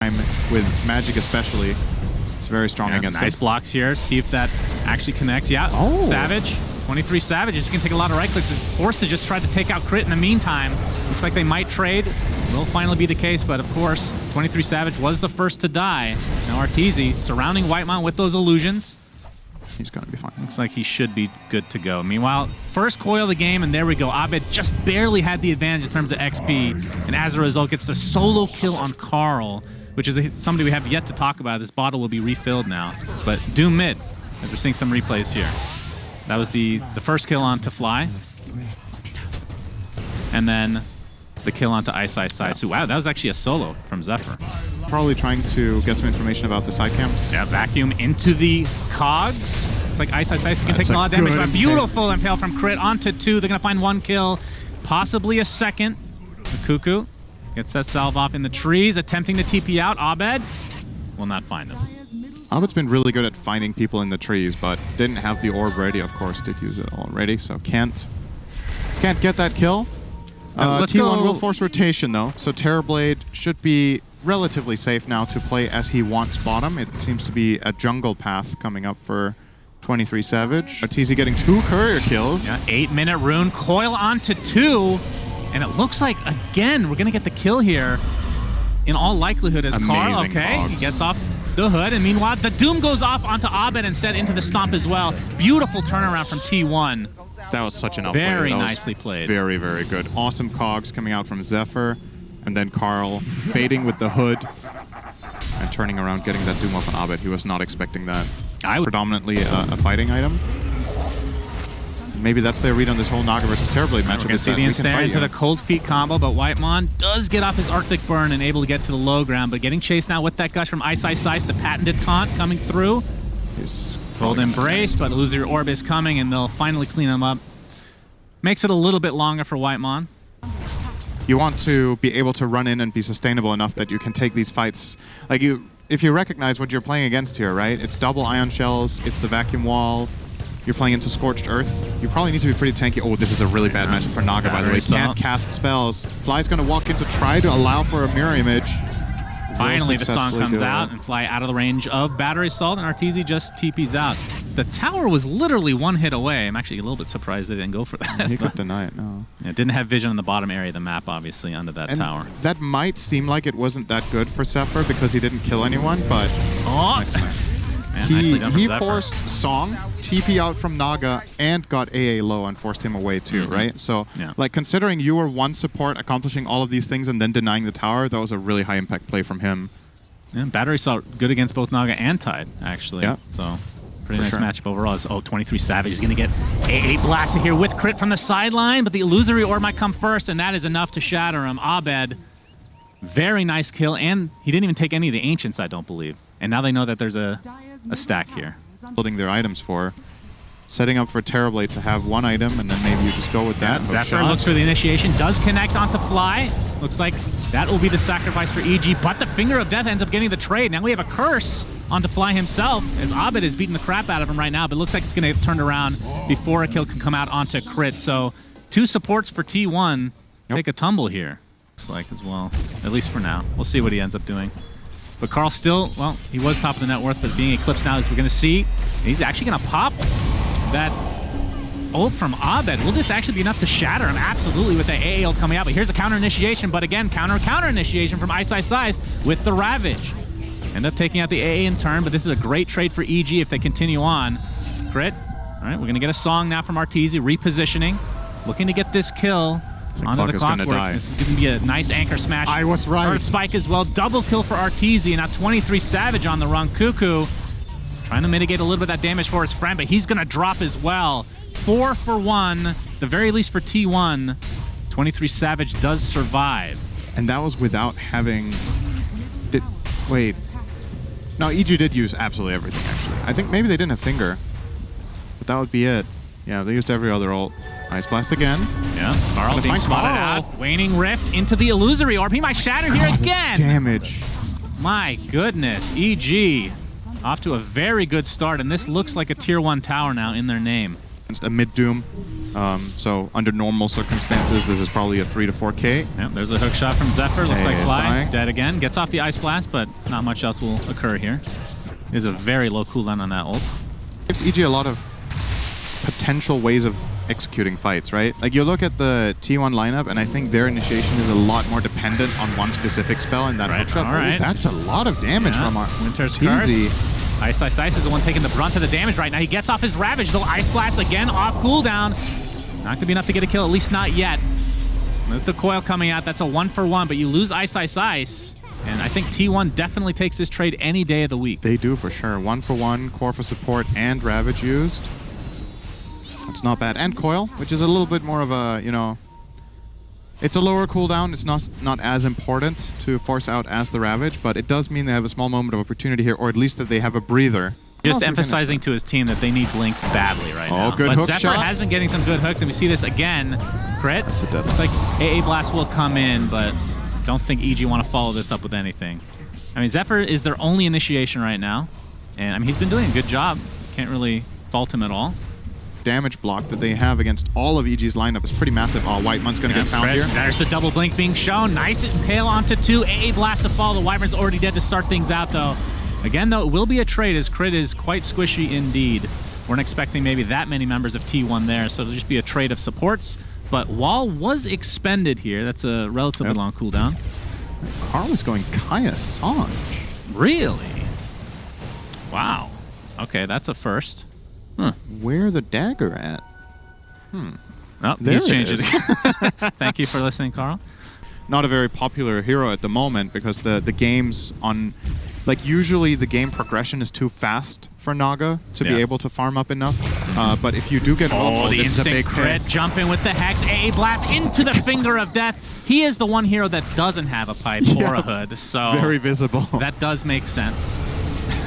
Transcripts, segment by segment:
with Magic especially. It's very strong against nice him. blocks here. See if that actually connects. Yeah. Oh. Savage. 23 Savage is going to take a lot of right clicks. Is forced to just try to take out Crit in the meantime. Looks like they might trade. Will finally be the case, but of course, 23 Savage was the first to die. Now Arteezy surrounding Whitemon with those illusions. He's going to be fine. Looks like he should be good to go. Meanwhile, first coil of the game, and there we go. Abed just barely had the advantage in terms of XP, and as a result, gets the solo kill on Carl, which is somebody we have yet to talk about. This bottle will be refilled now. But Doom mid, as we're seeing some replays here. That was the first kill on to Fly. And then the kill onto Ice Ice side. So wow, that was actually a solo from Zephyr. Probably trying to get some information about the side camps. Yeah, vacuum into the cogs. It's like Ice Ice Ice can take a lot of damage. But beautiful impale from Crit onto 2. They're going to find 1 kill, possibly a second. The Cuckoo gets that salve off in the trees, attempting to TP out. Abed will not find him. Abed's been really good at finding people in the trees, but didn't have the orb ready, of course, to use it already, so can't get that kill. T1 will force rotation, though, so Terrorblade should be relatively safe now to play as he wants bottom. It seems to be a jungle path coming up for 23 Savage. Arteezy getting 2 courier kills. Yeah, 8-minute rune, coil onto 2, and it looks like, again, we're going to get the kill here. In all likelihood as Carl, okay, cogs. He gets off the hood, and meanwhile, the Doom goes off onto Abed instead into the Stomp as well. Beautiful turnaround from T1. That was such an outplay. Very nicely played. Very, very good. Awesome cogs coming out from Zephyr, and then Carl baiting with the hood and turning around, getting that Doom off on Abed. He was not expecting that. Predominantly a fighting item. Maybe that's their read on this whole Naga versus Terrorblade matchup. We're going to see the ensnare into the Cold Feet combo, but Whitemon does get off his Arctic Burn and able to get to the low ground, but getting chased now with that gush from Ice Ice Ice, the patented taunt coming through. His Cold Embrace, but Illusory Orb is coming, and they'll finally clean him up. Makes it a little bit longer for Whitemon. You want to be able to run in and be sustainable enough that you can take these fights. Like if you recognize what you're playing against here, right? It's double Ion Shells, it's the Vacuum Wall. You're playing into Scorched Earth. You probably need to be pretty tanky. Oh, this is a really bad matchup for Naga, by the way. Can't cast spells. Fly's going to walk in to try to allow for a mirror image. Finally, the song comes out and Fly out of the range of Battery Assault, and Arteezy just TPs out. The tower was literally 1 hit away. I'm actually a little bit surprised they didn't go for that. He could deny it, no. Yeah, didn't have vision on the bottom area of the map, obviously, under that tower. That might seem like it wasn't that good for Zephyr because he didn't kill anyone, but... Nice. Man, he forced Song, TP out from Naga, and got AA low and forced him away too, right? So, like, considering you were one support accomplishing all of these things and then denying the tower, that was a really high impact play from him. Yeah, Battery Assault good against both Naga and Tide, actually. Yeah. So, pretty nice matchup overall. 23 Savage is going to get AA blasted here with Crit from the sideline, but the Illusory Orb might come first, and that is enough to shatter him. Abed, very nice kill, and he didn't even take any of the Ancients, I don't believe. And now they know that there's a stack here. Building their items for. Setting up for Terrorblade to have 1 item, and then maybe you just go with that. Zephyr looks for the initiation, does connect onto Fly. Looks like that will be the sacrifice for EG, but the Finger of Death ends up getting the trade. Now we have a curse onto Fly himself, as Abed is beating the crap out of him right now, but it looks like it's going to get turned around before a kill can come out onto Crit. So 2 supports for T1 take a tumble here, looks like, as well, at least for now. We'll see what he ends up doing. But Carl still, well, he was top of the net worth, but being eclipsed now, as we're going to see, he's actually going to pop that ult from Abed. Will this actually be enough to shatter him? Absolutely, with the AA ult coming out. But here's a counter initiation, but again, counter initiation from Ice Ice Ice with the Ravage. End up taking out the AA in turn, but this is a great trade for EG if they continue on. Crit. All right, we're going to get a song now from Arteezy, repositioning, looking to get this kill. Onto the clockwork. This is going to be a nice anchor smash. I was right. Earth Spike as well. Double kill for Arteezy. Now 23 Savage on the run. Cuckoo trying to mitigate a little bit of that damage for his friend, but he's going to drop as well. 4 for 1, the very least for T1. 23 Savage does survive. And that was without having... Wait. No, EG did use absolutely everything, actually. I think maybe they didn't have Finger, but that would be it. Yeah, they used every other ult. Ice Blast again. Yeah, Carl being spotted out. Waning Rift into the Illusory Orb. He might shatter here again. Damage. My goodness. EG off to a very good start, and this looks like a tier 1 tower now in their name. Against a mid-Doom. So under normal circumstances, this is probably a 3 to 4K. Yep, there's a hook shot from Zephyr. Looks like Fly dying. dead again. Gets off the Ice Blast, but not much else will occur here. There's a very low cooldown on that ult. Gives EG a lot of potential ways of executing fights, right? Like you look at the T1 lineup, and I think their initiation is a lot more dependent on one specific spell, and that hook shot. All right. Ooh, that's a lot of damage from our Winter's Teasy. Curse. Ice is the one taking the brunt of the damage right now. He gets off his Ravage, though. Ice Blast again off cooldown. Not going to be enough to get a kill, at least not yet. With the coil coming out, that's a 1-for-1, but you lose Ice. And I think T1 definitely takes this trade any day of the week. They do for sure. 1-for-1, core for support, and Ravage used. It's not bad. And coil, which is a little bit more of a, you know, it's a lower cooldown. It's not as important to force out as the Ravage, but it does mean they have a small moment of opportunity here, or at least that they have a breather. Just emphasizing to his team that they need Blinks badly right now. Oh, good but hook Zephyr shot. has been getting some good hooks, and we see this again. Crit. That's a dead It's like AA Blast will come in, but don't think EG want to follow this up with anything. I mean, Zephyr is their only initiation right now, and I mean, he's been doing a good job. Can't really fault him at all. Damage block that they have against all of EG's lineup is pretty massive. Oh, Whitemon's going to get found here. There's the double blink being shown. Nice impale onto 2. AA Blast to fall. The Wyvern's already dead to start things out, though. Again, though, it will be a trade, as Crit is quite squishy indeed. Weren't expecting maybe that many members of T1 there, so it'll just be a trade of supports. But Wall was expended here. That's a relatively long cooldown. Carl is going Kaya Sange. Really? Wow. Okay, that's a first. Huh. Where the dagger at? Oh, There he's it changed it. is. Thank you for listening, Carl. Not a very popular hero at the moment because the game's on... Like, usually the game progression is too fast for Naga to be able to farm up enough. But if you do get involved, the this is a instant big crit, hit. jump in with the Hex, AA Blast into the Finger of Death. He is the one hero that doesn't have a pipe or a hood, so Very visible. that does make sense.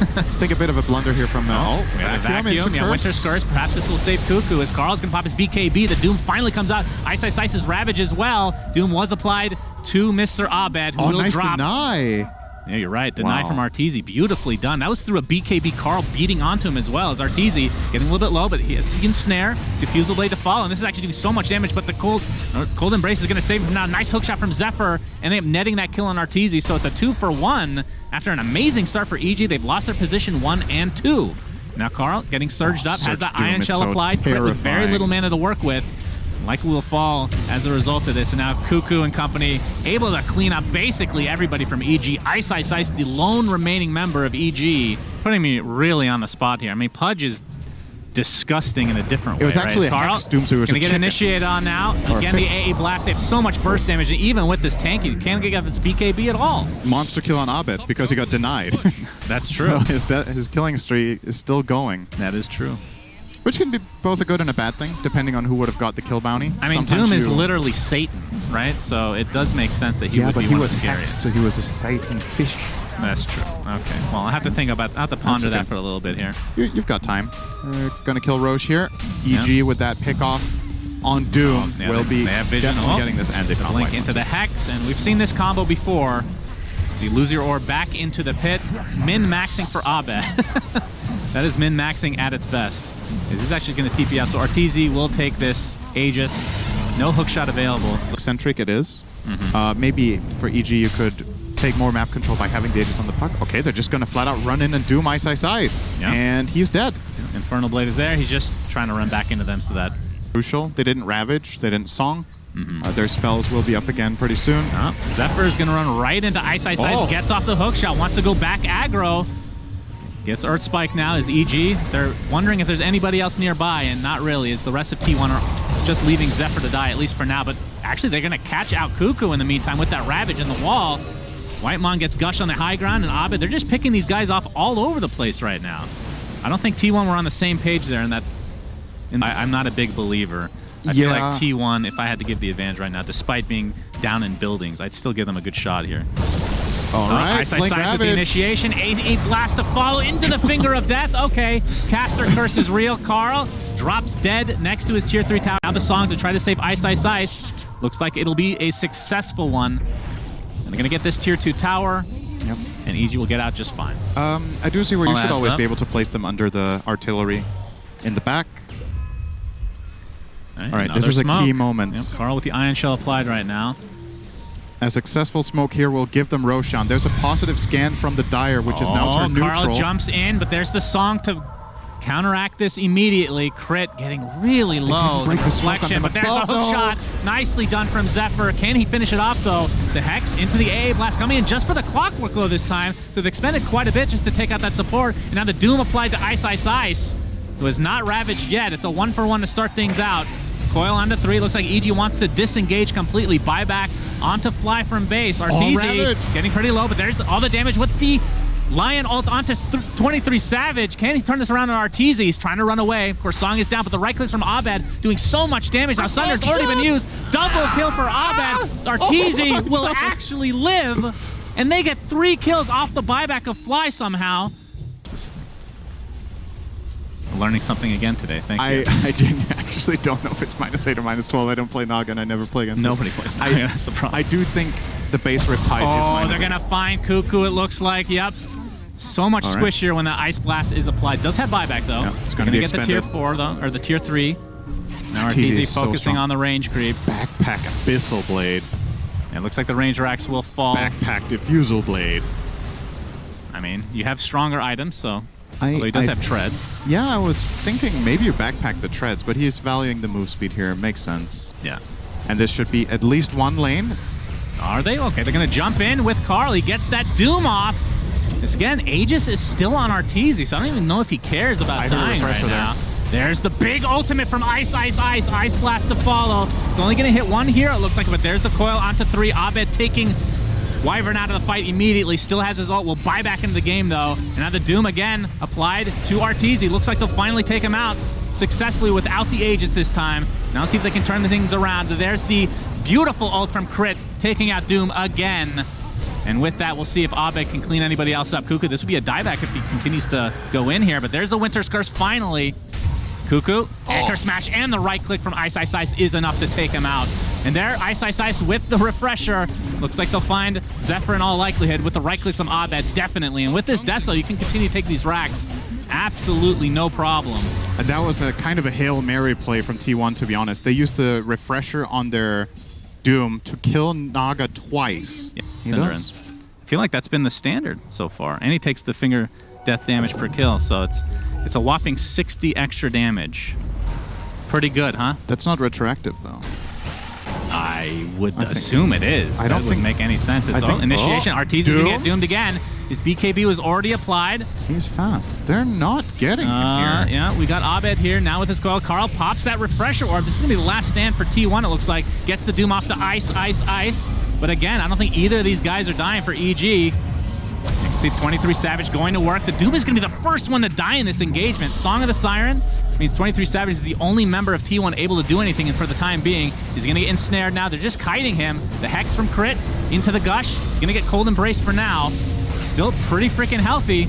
I think a bit of a blunder here from We have a vacuum. Yeah, Winter's Curse. Perhaps this will save Cuckoo as Carl's going to pop his BKB. The Doom finally comes out. Ice's Ravage as well. Doom was applied to Mr. Abed, who will nice drop. deny. Yeah, you're right. Denied from Arteezy. Beautifully done. That was through a BKB. Carl beating onto him as well as Arteezy getting a little bit low, but he can snare. Diffusal Blade to fall, and this is actually doing so much damage, but the Cold Embrace is going to save him now. Nice hook shot from Zephyr, and they end up netting that kill on Arteezy, so it's a 2-for-1. After an amazing start for EG, they've lost their position 1 and 2. Now Carl getting surged up, has that Ion Shell applied, Crit with very little mana to work with. Likely will fall as a result of this. And now Cuckoo and company able to clean up basically everybody from EG. Ice, the lone remaining member of EG. Putting me really on the spot here. I mean, Pudge is disgusting in a different way. It was actually a Hex Doom, so it was gonna a get chicken. initiated on now. Again, the AA Blast. They have so much burst damage, and even with this tanky, you can't get this BKB at all. Monster kill on Abed because he got denied. That's true. So his killing streak is still going. That is true. Which can be both a good and a bad thing, depending on who would have got the kill bounty. I mean, Sometimes Doom is literally Satan, right? So it does make sense that he would be one of the scariest. Hexed, so he was a Satan fish. That's true. Okay. Well, I have to think about. I have to ponder that for a little bit here. You've got time. We're gonna kill Roche here. EG with that pick off on Doom will be definitely getting this, and they found Blink into the Hex, and we've seen this combo before. You lose your orb back into the pit, min-maxing for Abed. That is min-maxing at its best. This is actually going to TP out, so Arteezy will take this Aegis. No hookshot available. Eccentric it is. Maybe for EG you could take more map control by having the Aegis on the puck. Okay, they're just going to flat out run in and Doom Ice. Yeah. And he's dead. Infernal Blade is there. He's just trying to run back into them so that... Crucial. They didn't Ravage. They didn't Song. Their spells will be up again pretty soon. Zephyr is going to run right into Ice. Gets off the hookshot. Wants to go back aggro. Gets Earth Spike now as EG. They're wondering if there's anybody else nearby, and not really, as the rest of T1 are just leaving Zephyr to die, at least for now. But actually, they're going to catch out Cuckoo in the meantime with that Ravage in the wall. Whitemon gets Gush on the high ground, and Abed, they're just picking these guys off all over the place right now. I don't think T1 were on the same page there, and I'm not a big believer. I feel like T1, if I had to give the advantage right now, despite being down in buildings, I'd still give them a good shot here. All right, Ice with the initiation. A blast to follow into the Finger of Death. Okay, Caster Curse is real. Carl drops dead next to his Tier 3 tower. Now the song to try to save Ice. Looks like it'll be a successful one. And they're going to get this Tier 2 tower. Yep. And EG will get out just fine. I do see where you should always be able to place them under the artillery in the back. All right, this is a key moment. Yep, Carl with the Ion Shell applied right now. A successful smoke here will give them Roshan. There's a positive scan from the Dire, which is now turned neutral. Carl jumps in, but there's the song to counteract this immediately. Crit getting really low. Break the reflection, but there's a hook shot. Nicely done from Zephyr. Can he finish it off, though? The Hex into the AA Blast coming in just for the Clockwork Glow this time. So they've expended quite a bit just to take out that support. And now the Doom applied to Ice Ice Ice, who is not ravaged yet. It's a 1-for-1 to start things out. Coil onto 3. Looks like EG wants to disengage completely. Buyback onto Fly from base. Arteezy getting pretty low, but there's all the damage with the Lion ult onto 23 Savage. Can he turn this around on Arteezy? He's trying to run away. Of course, Song is down, but the right clicks from Abed doing so much damage. Now Sunder's already been used. Double kill for Abed. Arteezy will actually live, and they get 3 kills off the buyback of Fly somehow. Learning something again today. Thank you. I actually don't know if it's -8 or -12. I don't play Naga, and I never play against Nobody plays Naga. That's the problem. I do think the base Riptide is -8. Oh, they're going to find Cuckoo, it looks like. Yep. So much squishier when the Ice Blast is applied. Does have buyback, though. Yeah, it's going to get the tier 4, though, or the tier 3. Now Arteezy focusing on the range creep. Backpack Abyssal Blade. It looks like the Ranger Axe will fall. Backpack Diffusal Blade. I mean, you have stronger items, so... Although he does have treads. Yeah, I was thinking maybe you backpack the treads, but he's valuing the move speed here. Makes sense. Yeah. And this should be at least one lane. Are they? Okay, they're going to jump in with Carl. He gets that Doom off. This again, Aegis is still on Arteezy, so I don't even know if he cares about dying right now. There's the big ultimate from Ice Ice Ice. Ice Blast to follow. It's only going to hit one here, it looks like, but there's the coil onto 3. Abed taking Wyvern out of the fight immediately. Still has his ult. Will buy back into the game, though. And now the Doom again applied to Arteezy. Looks like they'll finally take him out successfully without the Aegis this time. Now see if they can turn the things around. There's the beautiful ult from Crit, taking out Doom again. And with that, we'll see if Abed can clean anybody else up. Cuckoo, this would be a dieback if he continues to go in here. But there's the Winter's Curse finally. Cuckoo, Anchor Smash, and the right click from Ice Ice Ice is enough to take him out. And there, Ice Ice Ice with the refresher. Looks like they'll find Zephyr in all likelihood with the right clicks from Abed, definitely. And with this Deso, you can continue to take these racks. Absolutely no problem. And that was a kind of a Hail Mary play from T1, to be honest. They used the refresher on their Doom to kill Naga twice. Yeah, he does. I feel like that's been the standard so far. And he takes the finger death damage per kill, so it's a whopping 60 extra damage. Pretty good, huh? That's not retroactive, though. I would assume it is. I don't think make any sense. It's all initiation. Arteezy can get doomed again. His BKB was already applied. He's fast. They're not getting him here. Yeah, we got Abed here now with his coil. Carl pops that refresher orb. This is going to be the last stand for T1, it looks like. Gets the Doom off to Ice, Ice, Ice. But again, I don't think either of these guys are dying for EG. You can see 23 Savage going to work. The Doom is going to be the first one to die in this engagement. Song of the Siren means 23 Savage is the only member of T1 able to do anything, and for the time being, he's going to get ensnared now. They're just kiting him. The Hex from Crit into the Gush. Going to get Cold Embrace for now. Still pretty freaking healthy,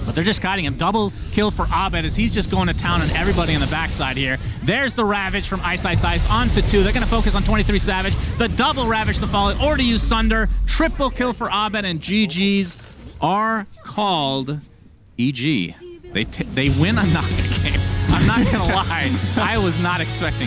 but they're just kiting him. Double kill for Abed as he's just going to town on everybody on the backside here. There's the Ravage from Ice Ice Ice onto 2. They're going to focus on 23 Savage. The double Ravage to follow, or to use Sunder. Triple kill for Abed, and GG's are called EG. They win a Naga game. I'm not going to lie. I was not expecting